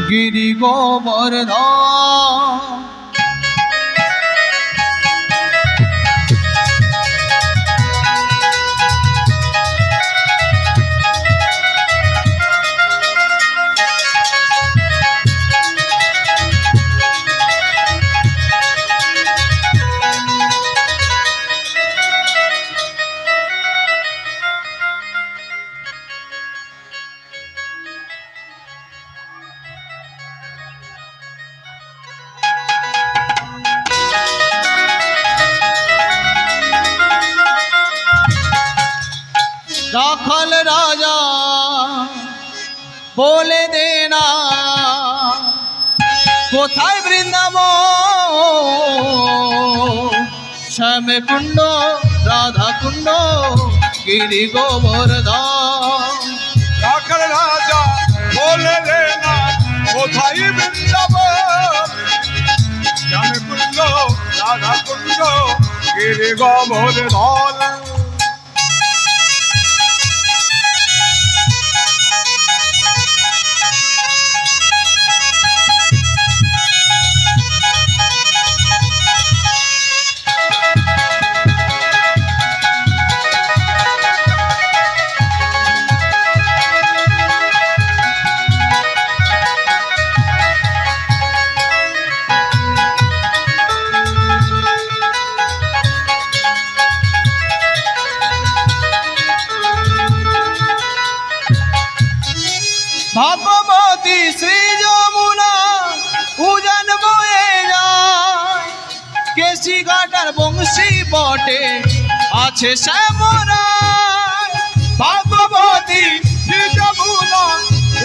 गिरि गोवर्धन राखल राजा बोले देना कोथाय वृंदावन श्याम कुंड राधा कुंड गिरि गोवर्धन राखल राजा बोले देना कोथाय वृंदावन श्याम कुंड राधा कुंड गिरि गोवर्धन भागवती श्री যমুনা উজান বয়ে যায় কেশি ঘাটার বংশী বটে আছে শ্যামরায় ভাগবতী শ্রী যমুনা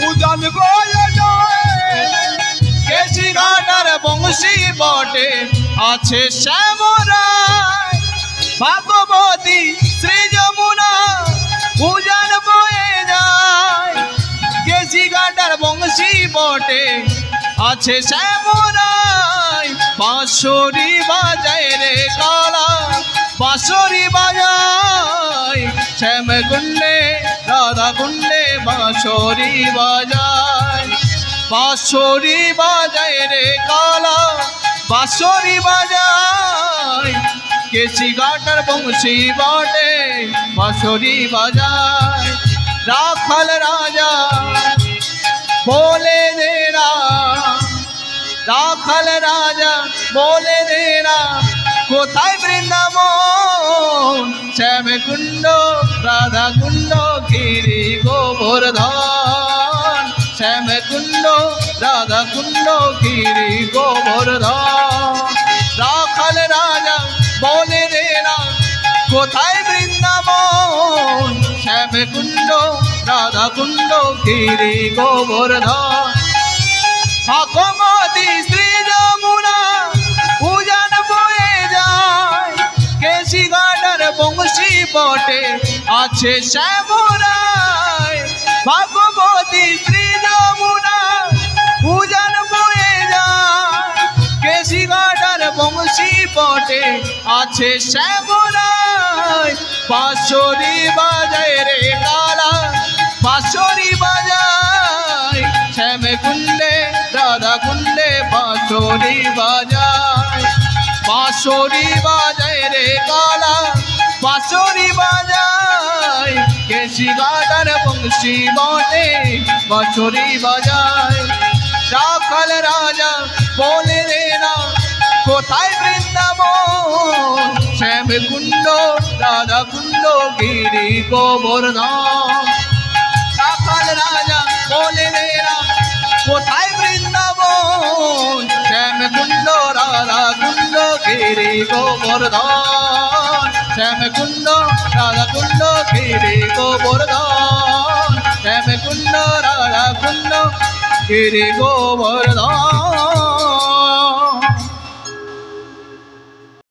উজান বয়ে যায় কেশি ঘাটার বংশী বটে আছে শ্যামরায় ভাগবতী শ্রী যমুনা উজান বয়ে যায় কেশি ঘাটার বংশী বটে আছে শ্যামরায় বাঁশরি বাজায় রে কালা বাঁশরি বাজায় শ্যাম কুণ্ডে রাধা কুণ্ডে বাঁশরি বাজায় বাঁশরি বাজায় রে কালা বাঁশরি বাজায় কেশি ঘাটার বংশী বটে বাঁশরি বাজায় राखल राजा बोले देना राखल राजा बोले देना कोथाय वृंदावन श्याम कुंड राधा कुंड गिरि गोवर्धन श्याम कुंड राधा कुंड गिरि गोवर्धन राखल राजा बोले देना कोथाय वृंदावन श्याम कुंड राधा कुंड गिरि गोवर्धन भागवती श्री যমুনা উজান বয়ে যায় কেশি ঘাটার বংশী বটে আছে শ্যামরায় ভাগবতী শ্রী যমুনা উজান বয়ে যায় কেশি ঘাটার বংশী বটে আছে শ্যামরায় বাঁশরি বাজায় রে কালা বাঁশরি বাজায় শ্যাম কুণ্ডে রাধা কুণ্ডে বাঁশরি বাজায় বাঁশরি বাজায় রে কালা বাঁশরি বাজায় কেশি ঘাটার বংশী বটে বাঁশরি বাজায় রাখল রাজা बोले देना কোথায় বৃন্দাবন শ্যাম কুণ্ড রাধা কুণ্ড গিরি গোবর্ধন রাখাল রাজা বলে দেনা কোথায় বৃন্দাবন শ্যাম কুণ্ড রাধা কুণ্ড গিরি গোবর্ধন শ্যাম কুণ্ড রাধা কুণ্ড গিরি গোবর্ধন শ্যাম কুণ্ড রাধা কুণ্ড गिरि गोवर्धन।